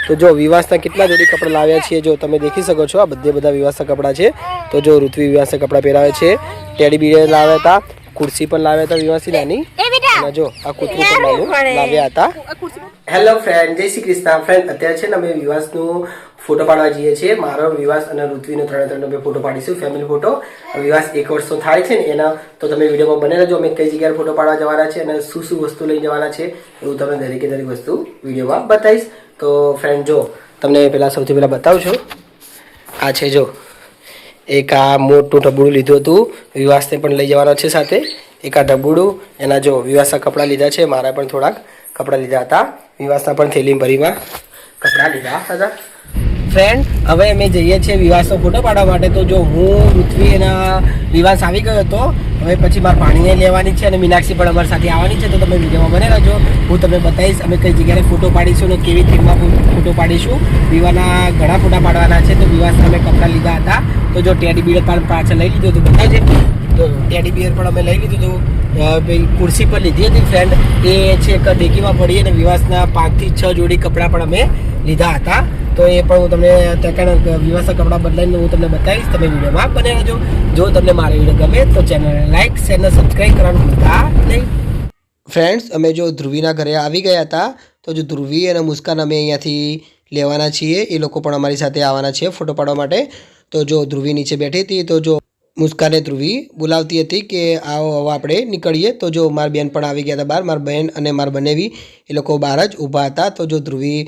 તો જો વિવાસના કેટલા જોડી કપડાં લાવ્યા છીએ જો તમે દેખી શકો છો. આ બધા વિવાસના કપડાં છે. તો જો ઋત્વી વિવાસના કપડાં પહેરાવે છે. ટેડી બિયર લાવ્યા હતા, ખુરશી પણ લાવ્યા હતા વિવાસી નાની, અને જો આ કૂતરું પણ નાનું લાવ્યા હતા. હેલો ફ્રેન્ડ, જય શ્રી કૃષ્ણ. ફ્રેન્ડ અત્યારે છે ને અમે વિવાસનું ફોટો પાડવા જઈએ છીએ. મારો વિવાસ અને ઋત્વીનો ત્રણે અમે ફોટો પાડીશું, ફેમિલી ફોટો. વિવાસ 1 વર્ષનો થાય છે ને એના, તો તમે વિડીયોમાં બને રહેજો. અમે કઈ જગ્યાએ ફોટો પાડવા જવાના છે અને શું વસ્તુ લઈને જવાના છે એવું તમને દરેકે દરેક વસ્તુ વિડીયોમાં બતાવીશ. તો ફ્રેન્ડ જો તમને સૌથી પહેલાં બતાવું છું. આ છે જો એક આ મોટું ઢબુડું લીધું હતું, વિવાસને પણ લઈ જવાનો છે સાથે. એક આ ઢબુડું, એના જો વિવાસના કપડાં લીધા છે, મારા પણ થોડાક કપડાં લીધા હતા. વિવાસના પણ થેલી ભરીમાં કપડાં લીધા હતા. ફ્રેન્ડ હવે અમે જઈએ છીએ વિવાસનો ફોટો પાડવા માટે. તો જો હું ઋત્વી એના વિવાસ આવી ગયો હતો. હવે પછી મારે પાણીને લેવાની છે અને મીનાક્ષી પણ અમારી સાથે આવવાની છે. તો તમે વિડીયોમાં બને રહેજો. હું તમને બતાવીશ અમે કઈ જગ્યાએ ફોટો પાડીશું અને કેવી થીમમાં ફોટો પાડીશું. વિવાહના ઘણા ફોટા પાડવાના છે. તો વિવાસના અમે કપડાં લીધા હતા. તો જો ટેડી બિયર પણ પાછળ લઈ લીધું હતું, બતાવજે. તો ટેડી બિયર પણ અમે લઈ લીધું હતું. ખુરશી પર લીધી હતી ફ્રેન્ડ, એ છે એક ડેકીમાં પડી. અને વિવાસના 5 થી 6 જોડી કપડાં પણ અમે લીધા હતા. તો એ પણ હું તમને ત્યાં વિવાસના કપડાં બદલાઈને હું તમને બતાવીશ. તમે વિડીયોમાં બને રહેજો. જો તમને મારો વિડીયો ગમે તો ચેનલને લાઈક, શેરને સબસ્ક્રાઈબ કરવાનું ભૂલતા નહીં. ફ્રેન્ડ્સ અમે જો ધ્રુવીના ઘરે આવી ગયા હતા. તો જો ધ્રુવી અને મુસ્કાન અમે અહીંયાથી લેવાના છીએ. એ લોકો પણ અમારી સાથે આવવાના છે ફોટો પાડવા માટે. તો જો ધ્રુવી નીચે બેઠી હતી. તો જો મુસ્કાને ધ્રુવી બોલાવતી હતી કે આવો હવે આપણે નીકળીએ. તો જો મારી બેન પણ આવી ગયા હતા બહાર. મારી બહેન અને મારી બનેવી એ લોકો બહાર જ ઊભા હતા. તો જો ધ્રુવી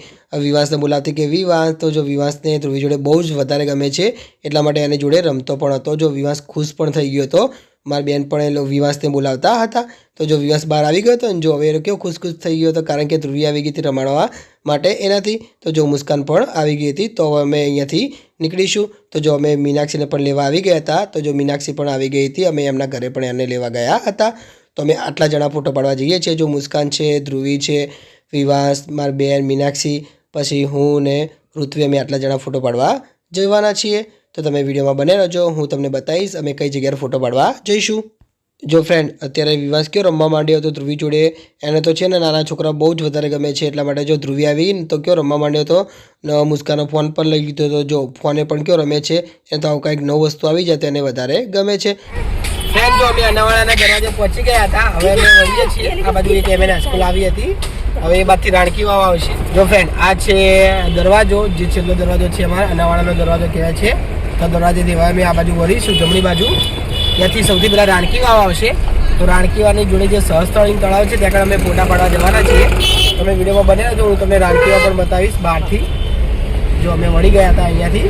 વિવાસને બોલાવતી કે વિવાસ. તો જો વિવાસને ધ્રુવી જોડે બહુ જ વધારે ગમે છે, એટલા માટે એની જોડે રમતો પણ હતો. જો વિવાસ ખુશ પણ થઈ ગયો હતો. મારી બેન પણ એ વિવાસને બોલાવતા હતા. તો જો વિવાસ બહાર આવી ગયો હતો ને જો હવે કેવો ખુશ થઈ ગયો હતો, કારણ કે ધ્રુવી આવી ગઈ હતી રમાડવા માટે એનાથી. તો જો મુસ્કાન પણ આવી ગઈ હતી. તો હવે અમે અહીંયાથી નીકળીશું. તો જો અમે મીનાક્ષીને પણ લેવા આવી ગયા હતા. તો જો મીનાક્ષી પણ આવી ગઈ હતી. અમે એમના ઘરે પણ એને લેવા ગયા હતા. તો અમે આટલા જણા ફોટો પાડવા જઈએ છીએ. જો મુસ્કાન છે, ધ્રુવી છે, વિવાસ, મારી બેન, મીનાક્ષી, પછી હું ને ઋત્વી, અમે આટલા જણા ફોટો પાડવા જવાના છીએ. તો તમે વિડીયોમાં બને રહેજો. હું તમને બતાવીશ અમે કઈ જગ્યાએ ફોટો પાડવા જઈશું. જો ફ્રેન્ડ અત્યારે વિવાસ કયો રમવા માંડ્યો હતો ધ્રુવી જોડે. એને તો છે ને નાના છોકરા બહુ જ વધારે ગમે છે, એટલા માટે જો ધ્રુવી આવી તો કયો રમવા માંડ્યો હતો. મુસ્કાનનો ફોન પણ લઈ લીધો હતો. જો ફોને પણ કયો રમે છે. એને તો આવું કંઈક નવું વસ્તુ આવી જાય તો એને વધારે ગમે છે. ફ્રેન્ડ જો અમે અનાવાડાના દરવાજે પહોંચી ગયા હતા. હવે અમે વળીએ છીએ. આ બાજુ એક એમએન સ્કૂલ આવી હતી. હવે એ બાજુથી રાણકી વાવ આવશે. જો ફ્રેન્ડ આ છે દરવાજો, જે છેલ્લો દરવાજો છે અમારા અનાવાડાનો દરવાજો કહેવાય છે. તો દરવાજેથી હવે અમે આ બાજુ વળીશું જમણી બાજુ. ત્યાંથી સૌથી પહેલાં રાણકી વાવ આવશે. તો રાણકી વાવની જોડે જે સહસ્ત્રલિંગ તળાવ છે ત્યાં અમે ફોટા પાડવા જવાના છીએ. તમે વિડીયોમાં બને રહેજો. હું તમને રાણકી વાવ પણ બતાવીશ બહારથી. જો અમે વળી ગયા હતા અહીંયાથી.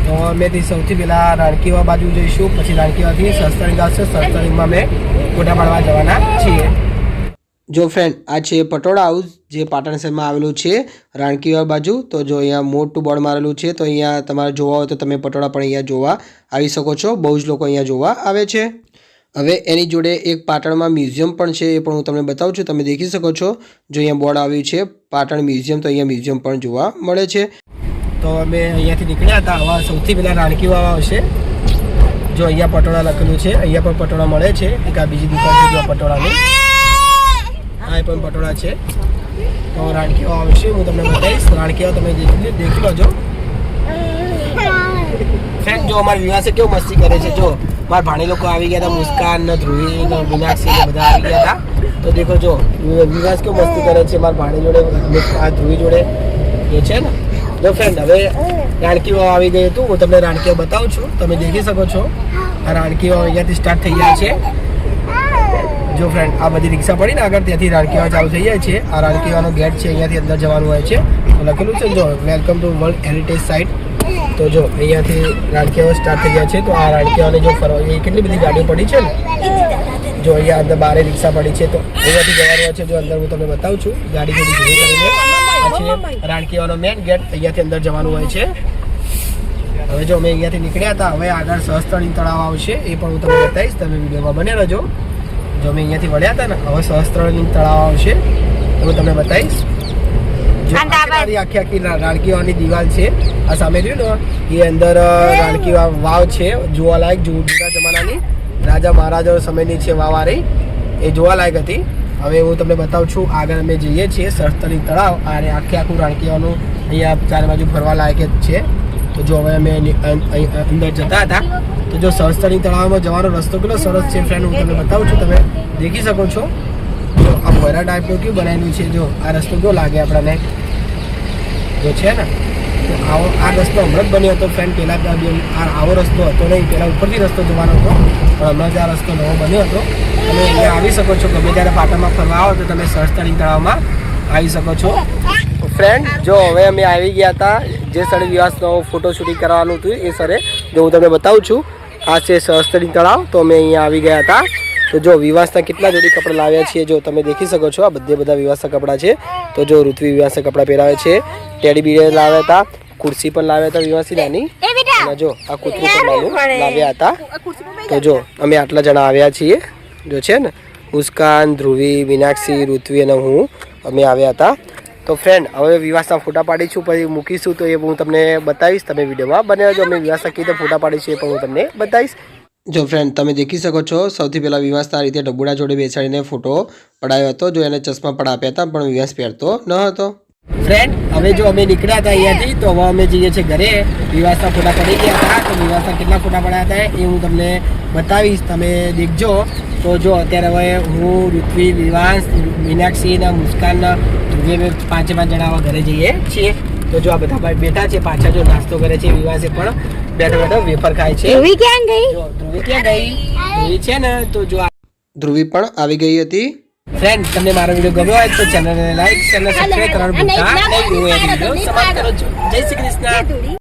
તો અમે સૌથી પહેલાં રાણકી વાવ બાજુ જઈશું. પછી રાણકી વાવથી સહસ્ત્રલિંગ આવશે. સહસ્ત્રલિંગમાં અમે ફોટા પાડવા જવાના છીએ. જો ફ્રેન્ડ આ છે પટોળા હાઉસ, જે પાટણ શહેરમાં આવેલું છે રાણકી વાવ બાજુ. તો જો અહીંયા મોટું બોર્ડ મારેલું છે. તો અહીંયા તમારે જોવા હોય તો તમે પટોળા પણ અહીંયા જોવા આવી શકો છો. બહુ જ લોકો અહીંયા જોવા આવે છે. હવે એની જોડે એક પાટણમાં મ્યુઝિયમ પણ છે, એ પણ હું તમને બતાવું છું. તમે દેખી શકો છો. જો અહીંયા બોર્ડ આવ્યું છે પાટણ મ્યુઝિયમ, તો અહીંયા મ્યુઝિયમ પણ જોવા મળે છે. તો અમે અહીંયાથી નીકળ્યા હતા. હવે સૌથી પહેલાં રાણકી વાવ આવશે. જો અહીંયા પટોળા લખેલું છે. અહીંયા પણ પટોળા મળે છે. એક આ બીજી દુકાન છે જો પટોળાની. આ પણ પટોળા છે. તો રાણકી વાવ આવશે, હું તમને બતાવીશ. રાણકી વાવ તમે દેખી લોજો. ફ્રેન્ડ જો અમારા વિવાસે કેવું મસ્તી કરે છે. જો મારા ભાણી લોકો આવી ગયા હતા, મુસ્કાન, ધ્રુવી, મીનાક્ષી બધા આવી ગયા હતા. તો દેખો જો વિવાસ કેવું મસ્તી કરે છે મારા ભાણી જોડે, આ ધ્રુવી જોડે એ છે ને. જો ફ્રેન્ડ હવે રાણકી વાવ આવી ગઈ હતું. હું તમને રાણકી વાવ બતાવું છું. તમે દેખી શકો છો. આ રાણકી વાવ અહીંયાથી સ્ટાર્ટ થઈ જાય છે. જો ફ્રેન્ડ આ બધી રિક્ષા પડી ને આગળ, ત્યાંથી રાણકી વાવ ચાલુ થઈ જાય છે. આ રાણકી વાવનો ગેટ છે, અહીંયાથી અંદર જવાનું હોય છે. લખેલું છે જો welcome to world heritage site. તો જો અહીંયાથી રાણકી વાવ સ્ટાર્ટ થઈ ગયા છે. તો આ રાણકી વાવને જો ફરવા કેટલી બધી ગાડીઓ પડી છે ને. જો અહીંયા અંદર બારે રિક્ષા પડી છે. તો અહીંયાથી જવાનું હોય છે. જો અંદર હું તમને બતાવું છું. ગાડી થોડી ધીરે કરીને આ છે રાણકી વાવનો મેન ગેટ. અહીંયાથી અંદર જવાનું હોય છે. હવે જો અમે અહીંયાથી નીકળ્યા હતા. હવે આગળ સહસ્ત્રલિંગ તળાવ આવશે, એ પણ હું તમને બતાવીશ. તમે વિડીયોમાં બને રહેજો. જો અમે અહીંયાથી વળ્યા હતા ને, હવે સહસ્ત્રલિંગ તળાવ આવશે, હું તમને બતાવીશ. જો આખી રાણકી વાવની દિવાલ છે. આ સામે રહ્યું ને એ અંદર રાણકી વાવ છે, જોવાલાયક જૂના જમાનાની રાજા મહારાજા સમયની છે વાવ. આ રહી એ જોવાલાયક હતી. હવે હું તમને બતાવું છું. આગળ અમે જઈએ છીએ સહસ્ત્રલિંગ તળાવ. અને આખું રાણકી વાવનું અહીંયા ચારે બાજુ ફરવા લાયક જ છે. તો જો હવે અમે અંદર જતા હતા તો જો સહસ્ત્રલિંગ તળાવમાં જવાનો રસ્તો કેટલો સરસ છે ફ્રેન્ડ, હું તમને બતાવું છું, તમે દેખી શકો છો. જો આ ભોયરા ટાઈપનું કેવું બનાવેલું છે, જો આ રસ્તો કેવો લાગે આપણને જો છે ને. તો આ રસ્તો હમણાં જ બન્યો હતો ફ્રેન્ડ, પહેલાં આવો રસ્તો હતો નહીં, પહેલાં ઉપરથી રસ્તો જવાનો હતો, પણ હમણાં જ આ રસ્તો નવો બન્યો હતો. તમે અહીંયા આવી શકો છો, ગમે ત્યારે પાટણમાં ફરવા આવો તો તમે સહસ્ત્રલિંગ તળાવમાં આવી શકો છો. ફ્રેન્ડ જો હવે અમે આવી ગયા હતા જે સ્થળે વિવાસનો ફોટો શૂટિંગ કરવાનું હતું એ સરે, જો હું તમને બતાવું છું. આ છે સહસ્ત્રલિંગ તળાવ. તો અમે અહીંયા આવી ગયા હતા. તો જો વિવાસના કેટલા જોડી કપડાં લાવ્યા છીએ, જો તમે દેખી શકો છો. આ બધા વિવાસના કપડાં છે. તો જો ઋત્વી વિવાસના કપડાં પહેરાવે છે, ટેડી બીડે લાવ્યા હતા, ખુરશી પણ લાવ્યા હતા વિવાસી નાની, અને જો આ કૂતરું પણ નાનું લાવ્યા હતા. તો જો અમે આટલા જણા આવ્યા છીએ, જો છે ને મુસ્કાન, ધ્રુવી, મીનાક્ષી, ઋત્વી અને હું અમે આવ્યા હતા. તો ફ્રેન્ડ હવે વિવાસના ફોટા પાડીશું, પછી મૂકીશું, તો એ હું તમને બતાવીશ. તમે વિડીયોમાં બને જો અમે વિવાસના કઈ રીતે ફોટા પાડીશું એ પણ હું તમને બતાવીશ. જો ફ્રેન્ડ તમે દેખી શકો છો, સૌથી પહેલાં વિવાસના રીતે ડબુડા જોડે બેસાડીને ફોટો પડાયો હતો. જો એને ચશ્મા પણ આપ્યા હતા, પણ વિવાસ પહેરતો ન હતો. ફ્રેન્ડ હવે જો અમે નીકળ્યા હતા અહીંયાથી, તો હવે અમે જઈએ છીએ ઘરે. વિવાસના ફોટા પડી ગયા હતા, તો વિવાસના કેટલા ફોટા પડ્યા હતા એ હું તમને બતાવીશ, તમે દેખજો. તો જો અત્યારે હવે હું, ઋત્વી, વિવાસ, મીનાક્ષી અને મુસ્કાન ધ્રુવી અમે 5 જણા ઘરે જઈએ છીએ. તો જો આ બધા ભાઈ બેઠા છે પાછા, જો નાસ્તો કરે છે. વિવાસે પણ બેઠો વેફર ખાય છે. ધ્રુવી ક્યાં ગઈ? જો ધ્રુવી ક્યાં ગઈ? ધ્રુવી છે ને, તો જો ધ્રુવી પણ આવી ગઈ હતી. ફ્રેન્ડ તમને મારો વિડીયો ગમ્યો હોય તો ચેનલને લાઈક, ચેનલ સબસ્ક્રાઇબ કરવાનું ભૂલતા નહીં. હું એ વિડીયો સમાપ્ત કરું છું. જય શ્રી કૃષ્ણ.